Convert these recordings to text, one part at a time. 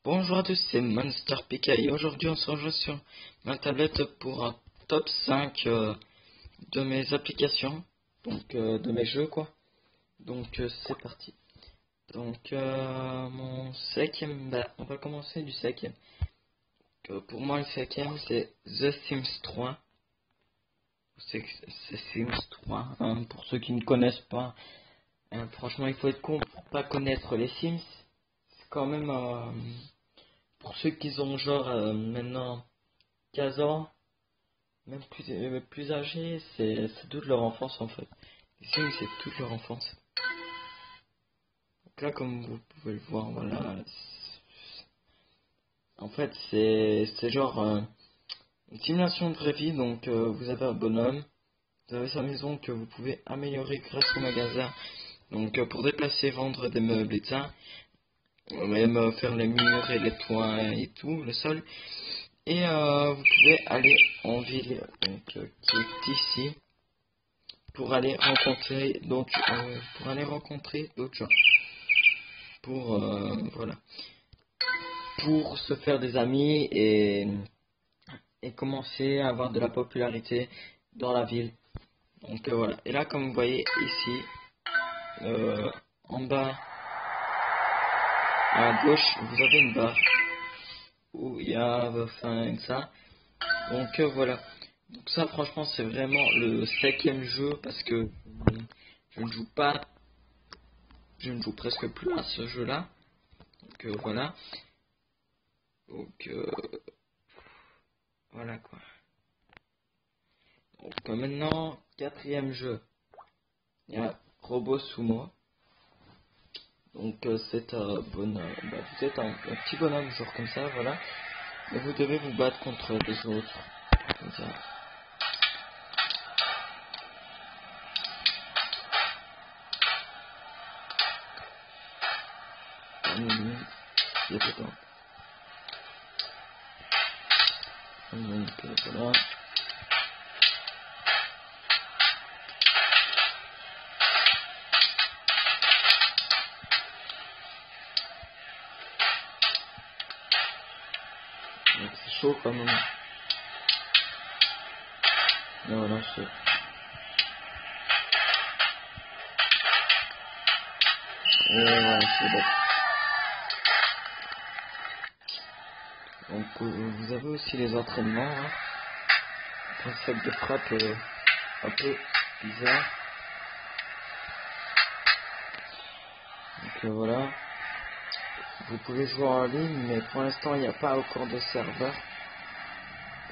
Bonjour à tous, c'est Monster PK et aujourd'hui on se rejoint sur ma tablette pour un top 5 de mes applications, donc de mes jeux quoi. Donc c'est parti. Donc mon cinquième, on va commencer du cinquième. Pour moi le cinquième c'est The Sims 3. C'est Sims 3, hein, pour ceux qui ne connaissent pas. Franchement il faut être con pour pas connaître les Sims. C'est quand même... pour ceux qui ont genre maintenant 15 ans, même plus âgés, c'est toute leur enfance en fait. Les Sims c'est toute leur enfance. Donc là comme vous pouvez le voir, voilà. En fait c'est genre une simulation de vraie vie, donc vous avez un bonhomme, vous avez sa maison que vous pouvez améliorer grâce au magasin. Donc pour déplacer, vendre des meubles et ça. Même faire les murs et les toits et tout, le sol. Et vous pouvez aller en ville, donc qui est ici, pour aller rencontrer d'autres gens. Pour voilà, pour se faire des amis et commencer à avoir de la popularité dans la ville. Donc voilà. Et là, comme vous voyez ici, en bas à gauche, vous avez une barre où il y a ça. Donc voilà. Donc ça franchement c'est vraiment le cinquième jeu parce que je ne joue presque plus à ce jeu là. Donc voilà. Donc voilà quoi. Donc maintenant quatrième jeu. Il y a Robot Sumo. Donc c'est un bonhomme. Vous êtes un petit bonhomme genre comme ça, voilà. Et vous devez vous battre contre les autres. Comme ça. Il y a pas donc voilà. Donc c'est chaud quand même. Et voilà, c'est... voilà, c'est bon. Donc vous avez aussi les entraînements, hein. Un sac de frappe un peu bizarre. Donc voilà. Vous pouvez jouer en ligne, mais pour l'instant il n'y a pas encore de serveur.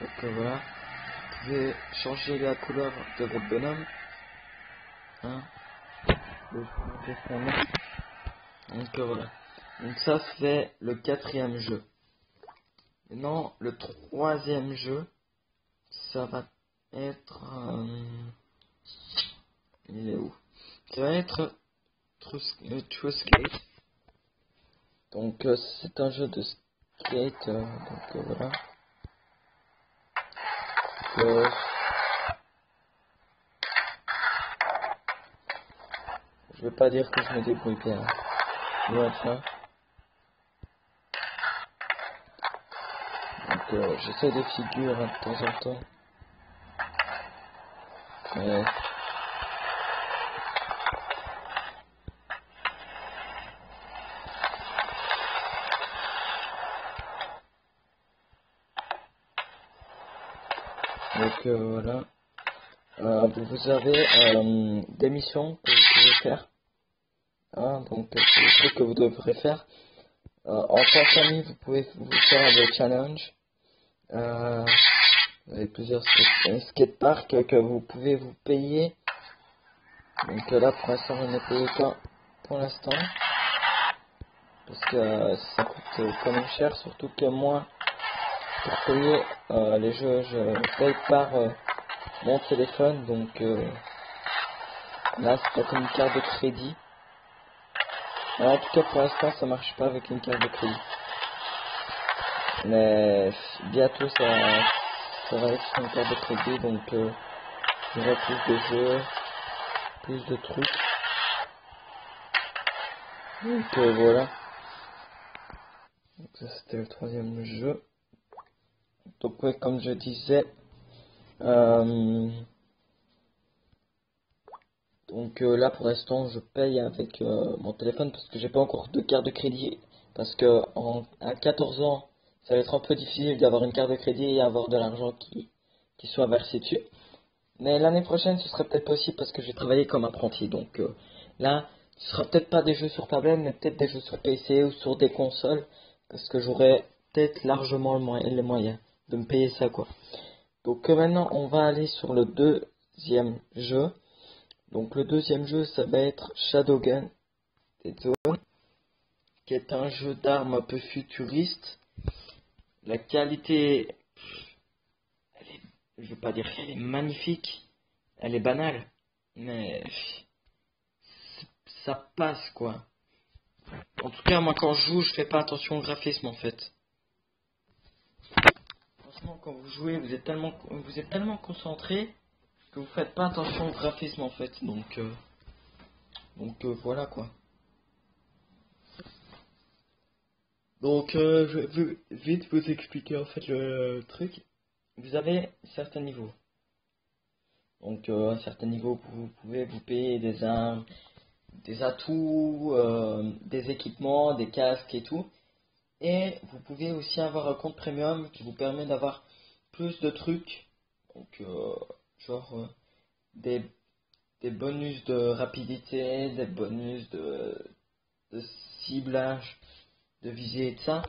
Donc voilà. Vous pouvez changer la couleur de votre bonhomme. Hein. Donc voilà. Donc ça c'est le quatrième jeu. Maintenant le troisième jeu, ça va être... il est où? Ça va être True Skate. Donc c'est un jeu de skate. Donc voilà. Je vais pas dire que je me débrouille bien. Voilà. Donc j'essaie des figures de temps en temps. Donc voilà. Vous avez des missions que vous pouvez faire. Hein, donc c'est des trucs que vous devrez faire. En tant qu'ami, vous pouvez vous faire des challenges. Vous avez plusieurs skateparks que vous pouvez vous payer. Donc là pour l'instant je n'ai payé qu'un pour l'instant. Parce que ça coûte quand même cher, surtout que moi pour payer les jeux je paye par mon téléphone, donc là c'est pas comme une carte de crédit. Alors, en tout cas pour l'instant ça marche pas avec une carte de crédit, mais bientôt ça va être sur une carte de crédit, donc il y aura plus de jeux, plus de trucs, donc voilà. Donc ça c'était le troisième jeu. Donc ouais, comme je disais, là pour l'instant je paye avec mon téléphone parce que j'ai pas encore de carte de crédit. Parce que à 14 ans, ça va être un peu difficile d'avoir une carte de crédit et avoir de l'argent qui soit versé dessus. Mais l'année prochaine, ce serait peut-être possible parce que je vais travailler comme apprenti. Donc là, ce sera peut-être pas des jeux sur tablette, mais peut-être des jeux sur PC ou sur des consoles. Parce que j'aurai peut-être largement les moyens de me payer ça, quoi. Donc maintenant, on va aller sur le deuxième jeu. Donc le deuxième jeu, ça va être Shadowgun Dead Zone, qui est un jeu d'armes un peu futuriste. La qualité, je veux pas dire qu'elle est magnifique, elle est banale, mais ça passe, quoi. En tout cas, moi quand je joue, je fais pas attention au graphisme en fait. Franchement, quand vous jouez, vous êtes tellement concentré que vous faites pas attention au graphisme en fait. Donc voilà quoi. Donc je vais vite vous expliquer en fait le truc. Vous avez certains niveaux. Donc à un certain niveau, vous pouvez vous payer des armes, des atouts, des équipements, des casques et tout. Et vous pouvez aussi avoir un compte premium qui vous permet d'avoir plus de trucs. Donc genre des, des bonus de rapidité, des bonus de ciblage, de visée et de ça.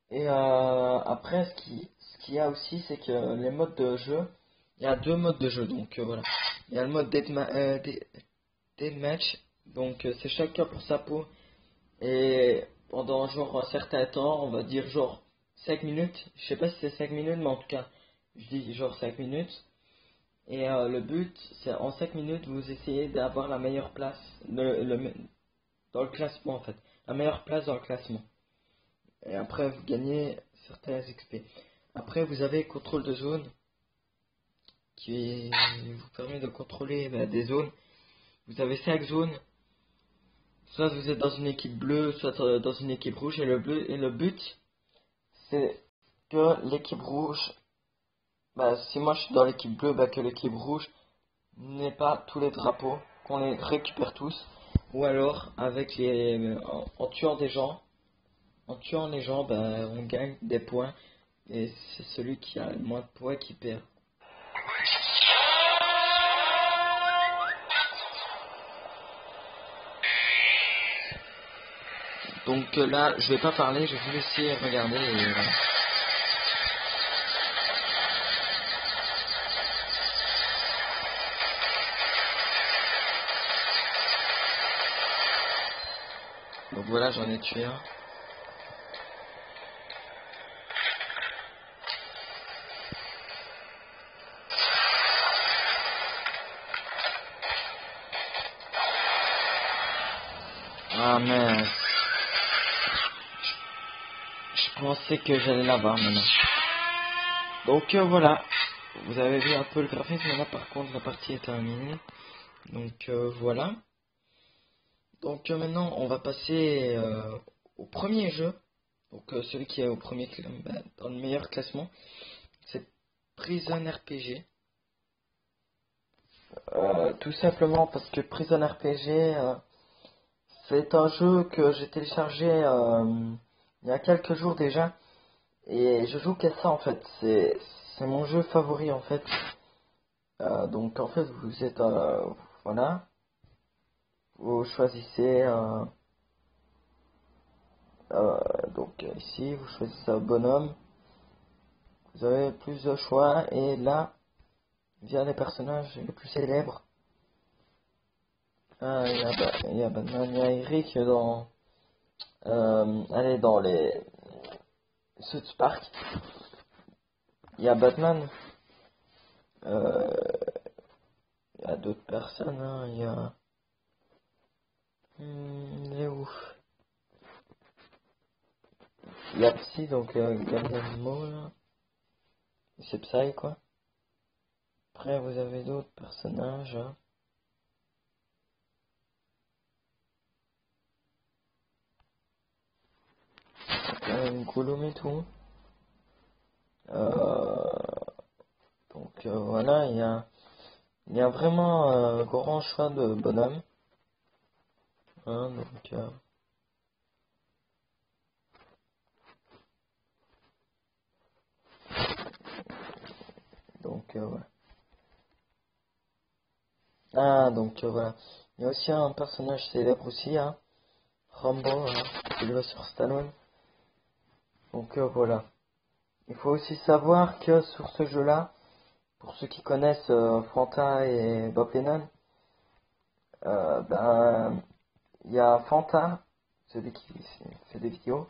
Et après ce qu'il y a aussi c'est que les modes de jeu, il y a deux modes de jeu. Donc voilà. Il y a le mode deathmatch. Donc c'est chacun pour sa peau. Et pendant genre un certain temps, on va dire genre 5 minutes, je sais pas si c'est 5 minutes, mais en tout cas, je dis genre 5 minutes. Et le but, c'est en 5 minutes, vous essayez d'avoir la meilleure place dans le classement en fait. La meilleure place dans le classement. Et après, vous gagnez certains XP. Après, vous avez contrôle de zone qui vous permet de contrôler des zones. Vous avez 5 zones. Soit vous êtes dans une équipe bleue, soit dans une équipe rouge. Et le but, c'est que l'équipe rouge, si moi je suis dans l'équipe bleue, que l'équipe rouge n'ait pas tous les drapeaux, qu'on les récupère tous. Ou alors, en tuant des gens, on gagne des points. Et c'est celui qui a le moins de points qui perd. Donc là, je vais pas parler, je vais vous laisser regarder. Et voilà. Donc voilà, j'en ai tué un. Ah mais je pensais que j'allais l'avoir maintenant. Donc voilà, vous avez vu un peu le graphisme, là par contre la partie est terminée. Donc voilà. Donc maintenant on va passer au premier jeu. Donc celui qui est au premier dans le meilleur classement, c'est Prison RPG. Tout simplement parce que Prison RPG, c'est un jeu que j'ai téléchargé il y a quelques jours déjà. Et je joue qu'à ça en fait. C'est mon jeu favori en fait. Donc en fait vous êtes voilà. Vous choisissez donc ici vous choisissez un bonhomme. Vous avez plus de choix et là via les personnages les plus célèbres. Il y a Batman, il y a Eric dans les South Park. Il y a Batman. Il y a d'autres personnes. Hein. Il y a. Il est où? Il y a Psy, donc Galliano là. C'est Psy quoi. Après vous avez d'autres personnages. Hein. Gollum et tout. Donc voilà, il y a vraiment un grand choix de bonhomme. Hein, ouais. Ah, voilà. Il y a aussi un personnage célèbre aussi, hein, Rambo, hein, qui jouait sur Stallone. Donc voilà. Il faut aussi savoir que sur ce jeu-là, pour ceux qui connaissent Fanta et Bob Lennon, il y a Fanta, celui qui fait des vidéos.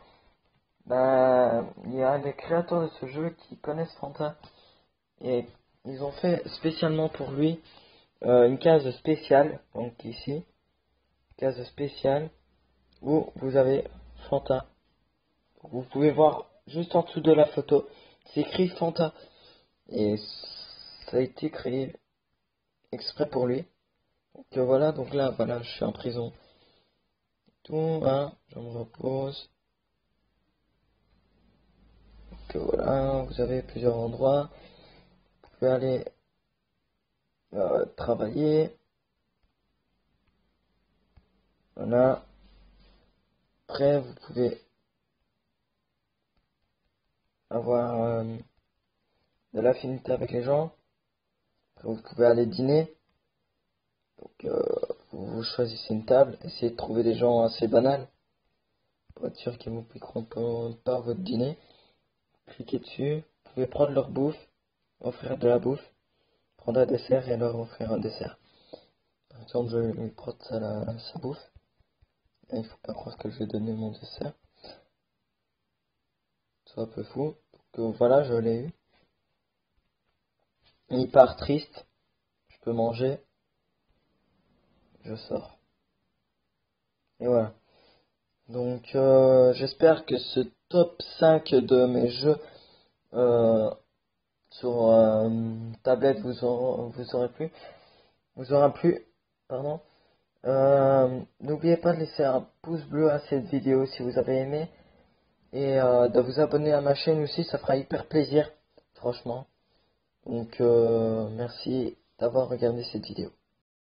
Il y a les créateurs de ce jeu qui connaissent Fanta et ils ont fait spécialement pour lui une case spéciale, donc ici, case spéciale où vous avez Fanta. Vous pouvez voir juste en dessous de la photo, c'est écrit Fanta et ça a été créé exprès pour lui. Donc voilà, donc là, voilà, je suis en prison. Tout, hein, je me repose. Donc voilà, vous avez plusieurs endroits. Vous pouvez aller travailler. Voilà. Après, vous pouvez avoir de l'affinité avec les gens. Après, vous pouvez aller dîner. Donc, vous choisissez une table. Essayez de trouver des gens assez banals pour être sûr qu'ils vous piqueront pas votre dîner. Cliquez dessus. Vous pouvez prendre leur bouffe, offrir de la bouffe, prendre un dessert et leur offrir un dessert. Par exemple, je lui prends sa bouffe. Et il faut pas croire que je vais donner mon dessert. C'est un peu fou. Donc voilà, je l'ai eu. Il part triste. Je peux manger. Je sors. Et voilà. Donc j'espère que ce top 5 de mes jeux sur tablette vous aura plu. Pardon. N'oubliez pas de laisser un pouce bleu à cette vidéo si vous avez aimé. Et de vous abonner à ma chaîne aussi, ça fera hyper plaisir. Franchement. Donc merci d'avoir regardé cette vidéo.